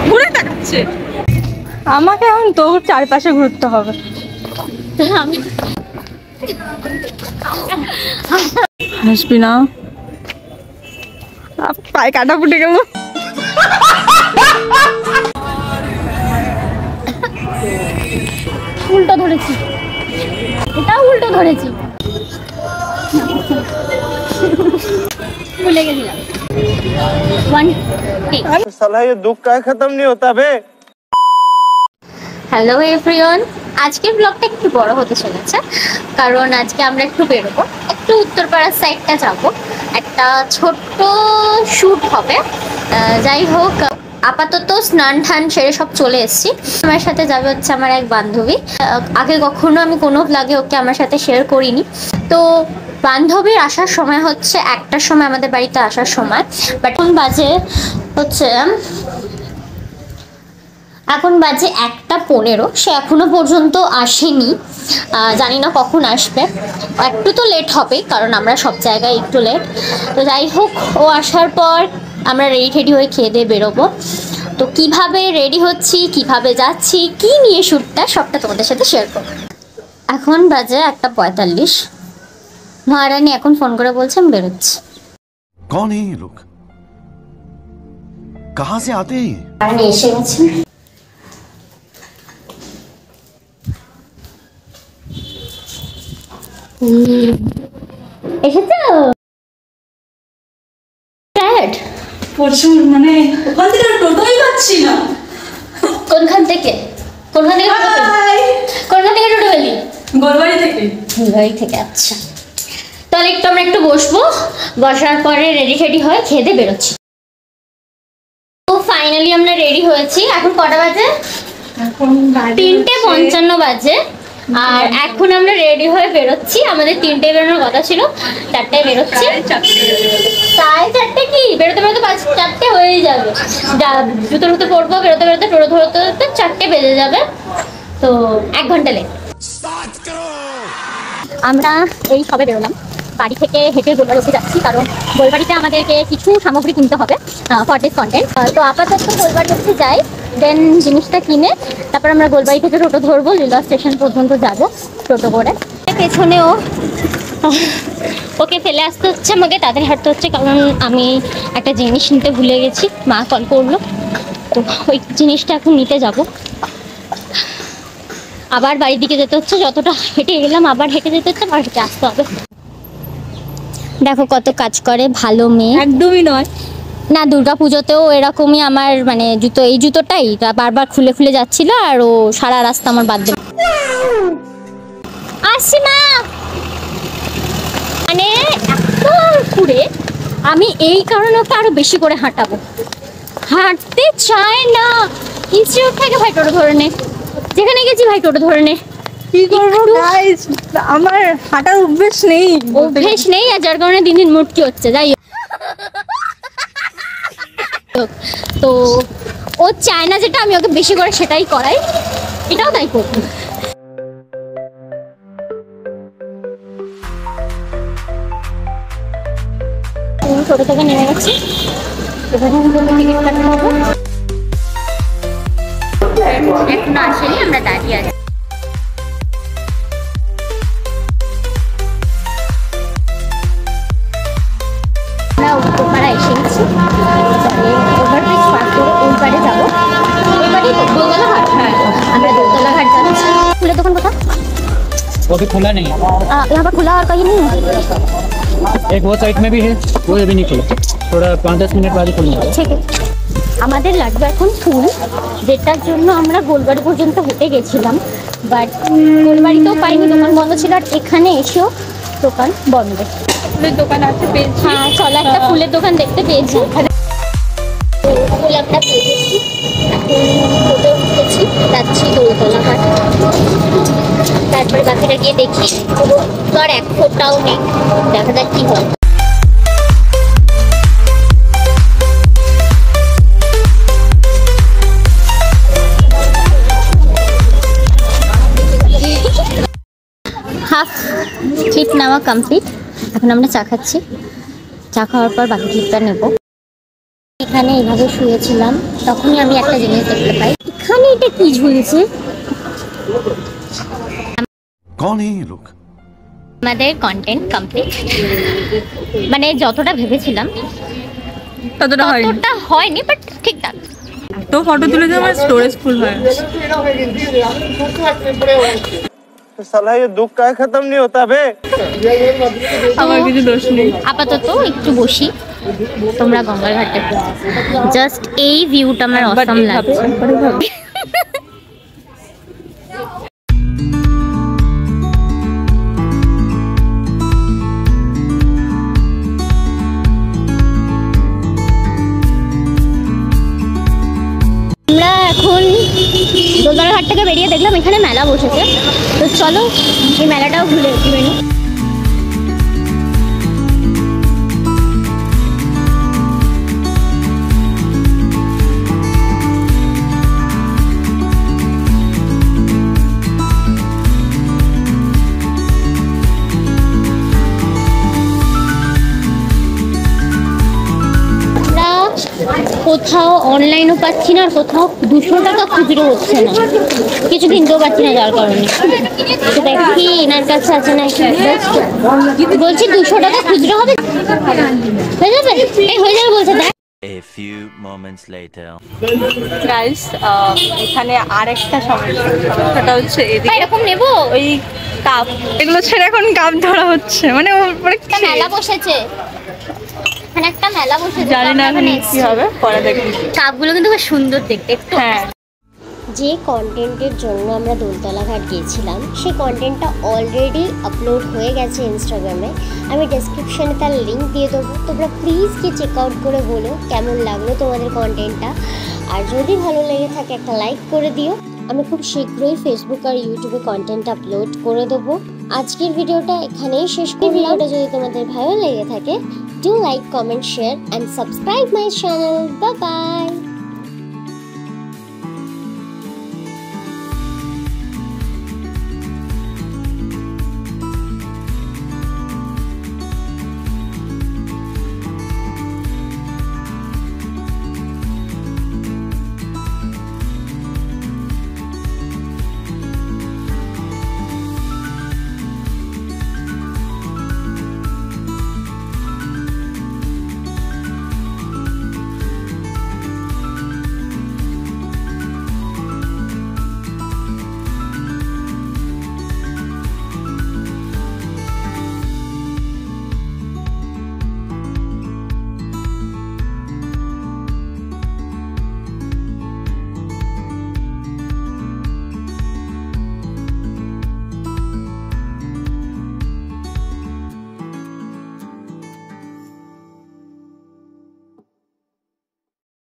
ঘুরে তাকাচ্ছে আমাকে। এখন তোর চারপাশে ঘুরতে হবে। হাসবি না, পায়ে কাটা ফুটে গেল। উল্টো ধরেছি, এটাও উল্টো ধরেছি, ভুলে গেছিলাম। साला ये दुख का खत्म नहीं होता बे। হ্যালো এভরিওয়ান, আজকের ব্লগটা একটু বড় হতে চলেছে, কারণ আজকে আমরা একটু বেরোবো, একটু উত্তরপাড়ার সাইডটা যাবো, একটা ছোট্ট শ্যুট হবে। যাই হোক, আপাতত স্নান টান সেরে সব চলে এসেছি। আমার সাথে যাবে হচ্ছে আমার এক বান্ধবী। আগে কখনো আমি কোনো ব্লগে ওকে আমার সাথে শেয়ার করিনি। তো বান্ধবীর আসার সময় হচ্ছে 1টার সময়, আমাদের বাড়িতে আসার সময়। বাট এখন বাজে 1:15। সে এখনো পর্যন্ত আসেনি, জানি না কখন আসবে। একটু তো লেট হবে, কারণ আমরা সব জায়গায় একটু লেট। তো যাই হোক, ও আসার পর আমরা রেডি হয়ে খেয়ে দিয়ে বেরোবো। তো কিভাবে রেডি হচ্ছি, কিভাবে যাচ্ছি, কি নিয়ে শ্যুটটা, সবটা তোমাদের সাথে শেয়ার করবো। এখন বাজে 1:45। মহারানী এখন ফোন করে বলছে আমি বেরোচ্ছি। कौन है ये लोग, कहां से आते हैं? মহারানী এসে গেছে। এসেছো? প্রচুর, মানে ওখান থেকে টোটোই পাচ্ছি না। কোনখান থেকে টোটো পেলি? গোলবাড়ি থেকে। গোলবাড়ি থেকে, আচ্ছা। তাহলে আমরা একটু বসবো, বসার পরে রেডি টেডি হয়ে খেয়ে দিয়ে বেরোচ্ছি। তো ফাইনালি আমরা রেডি হয়েছি। এখন কটা বাজে? এখন 3:55 বাজে। আর এখন আমরা রেডি হয়ে বেরোচ্ছি। আমাদের 3টায় বেরোনোর কথা ছিল, 4টায় বেরোচ্ছি। 4:30 কি? বেরোতে 4টে হয়েই যাবে। জুতো টুতো পরবো, বেরোতে টোটো ধরতে 4টে বেজে যাবে। তো 1 ঘন্টা লেট। আমরা এই সবে বেরোলাম, বাড়ি থেকে হেঁটে গোলবাড়ি অবধি যাচ্ছি, কারণ গোলবাড়িতে আমাদেরকে কিছু সামগ্রী কিনতে হবে ফর দিস কন্টেন্ট। তো আপাতত গোলবাড়ি অবধি যাই, দেন জিনিসটা কিনে তারপর আমরা গোলবাড়ি থেকে টোটো ধরবো, লিলা স্টেশন পর্যন্ত যাব টোটো করে। পেছনেও ওকে ফেলে আসতে হচ্ছে, আমাকে তাদের হাঁটতে হচ্ছে, কারণ আমি একটা জিনিস নিতে ভুলে গেছি। মা কল করলো, তো ওই জিনিসটা এখন নিতে যাব। আবার বাড়ির দিকে যেতে হচ্ছে, যতটা হেঁটে গেলাম আবার হেঁটে যেতে হচ্ছে, আবার হেঁটে আসতে হবে। দেখো কত কাজ করে, ভালো মেয়ে। একদমই নয় না, দুর্গা পুজোতেও এরকমই আমার, মানে এই জুতোটাই বারবার খুলে খুলে যাচ্ছিল, আর ও সারা রাস্তা আমার বাদ দেবে। আসছি মা। মানে এত ঘুরে আমি এই কারণে ওকে আরো বেশি করে হাঁটাবো। হাঁটতে চায় না, ইনস্টিটিউট থেকে ভাই টোটো ধরে নে, যেখানে গেছি ভাই টোটো ধরে নে। কি করবো গাইস, আমার হাঁটার অভ্যেস নেই, আর যার কারণে দিন দিন মুটকি হচ্ছে। যাই হোক, তো ও চায় না যেটা আমি ওকে বেশি করে সেটাই করাই, এটাও তাই করবো। ছোটো থেকে নেমে গেছি, এখানে টিকিট কাটতে হবে। এখনো আসেনি, আমরা দাঁড়িয়ে আছি। আমরা উত্তরপাড়া এসে গেছি, ওভারব্রিজ পার করে ওই পাড়ে যাবো। ওই পাড়ে দোতলা ঘাট। হ্যাঁ, আমরা দোতলা ঘাট যাচ্ছি। ফুলের দোকান কোথায়? वो अभी खुला नहीं है। यहाँ पर खुला और कहीं नहीं है? एक वो साइड में भी है, वो अभी नहीं खुला, थोड़ा 5-10 मिनट बाद ही खुलने वाला है। ঠিক আছে। আমাদের লাগবে এখন ফুল, যেটার জন্য আমরা গোলবাড়ি পর্যন্ত হেঁটে গেছিলাম, বাট গোলবাড়িতেও পাইনি, দোকান বন্ধ ছিল। আর এখানে এসেও দোকান বন্ধ। ফুলের দোকান আছে, পেয়েছি। হ্যাঁ, চলো একটা ফুলের দোকান দেখতে পেয়েছি। ফুল একটা পেয়েছি, যাচ্ছি দোলতলা ঘাট। তারপরে বাকিটা গিয়ে দেখি, তো আর 1 ফোঁটাও নেই, দেখা যাক কি হয়। হাফ ট্রিপ নেওয়া কমপ্লিট, এখন আমরা চা খাচ্ছি। চা খাওয়ার পর বাকি ক্লিপটা নেব। এখানে এইভাবে শুয়েছিলাম, তখনই আমি একটা জিনিস দেখতে পাই, এখানে এটা কি ঝুলছে। कौन है ये लोग? আমাদের কন্টেন্ট কমপ্লিট, মানে যতটা ভেবেছিলাম ততটা হয়নি, ততটা হয়নি, বাট ঠিকঠাক। তো ফটো তুলে যে আমার স্টোরেজ ফুল হয়। साला ये दुख का खत्म नहीं होता बे। আমার কিছু দোষ নেই। আপাতত একটু বসি, তোমরা গঙ্গার ঘাটে জাস্ট এই ভিউটা আমার But অসাম লাগছে। আমরা এখন দোলতলা ঘাট থেকে বেরিয়ে দেখলাম এখানে মেলা বসেছে, তো চলো এই মেলাটাও ঘুরে একটু। কোথাও অনলাইনও পাচ্ছি না, আর কোথাও 200 টাকা খুচরো হচ্ছে না, কিছু কিনতেও পাচ্ছি না, যার কারণে তো দেখি এনার কাছে আছে না। বলছি 200 টাকা খুচরো হবে, হয়ে যাবে? এই হয়ে যাবে বলছে। দেখ A few moments later. Guys, এখানে আরেকটা সমস্যাটা হচ্ছে এদিকে এরকম নেবো ওই কাপ, এগুলো ছেড়ে এখন কাপ ধরা হচ্ছে, মানে একটা মেলা বসেছে, এখানে একটা মেলা বসেছে, জানি না এখন কি হবে, পরে দেখি। কাপগুলো কিন্তু খুব সুন্দর দেখতে। একটু হ্যাঁ, যে কন্টেন্টের জন্য আমরা দোলতলা ঘাট গিয়েছিলাম সেই কন্টেন্টটা অলরেডি আপলোড হয়ে গেছে ইনস্টাগ্রামে, আমি ডেসক্রিপশনে তার লিঙ্ক দিয়ে দেবো, তোমরা প্লিজ গিয়ে চেক আউট করে বলো কেমন লাগলো তোমাদের কন্টেন্টটা। আর যদি ভালো লেগে থাকে একটা লাইক করে দিও। আমি খুব শীঘ্রই ফেসবুক আর ইউটিউবে কন্টেন্ট আপলোড করে দেবো। আজকের ভিডিওটা এখানেই শেষ করি। ভিডিওটা যদি তোমাদের ভালো লেগে থাকে, do like, comment, share and subscribe my channel. Bye bye.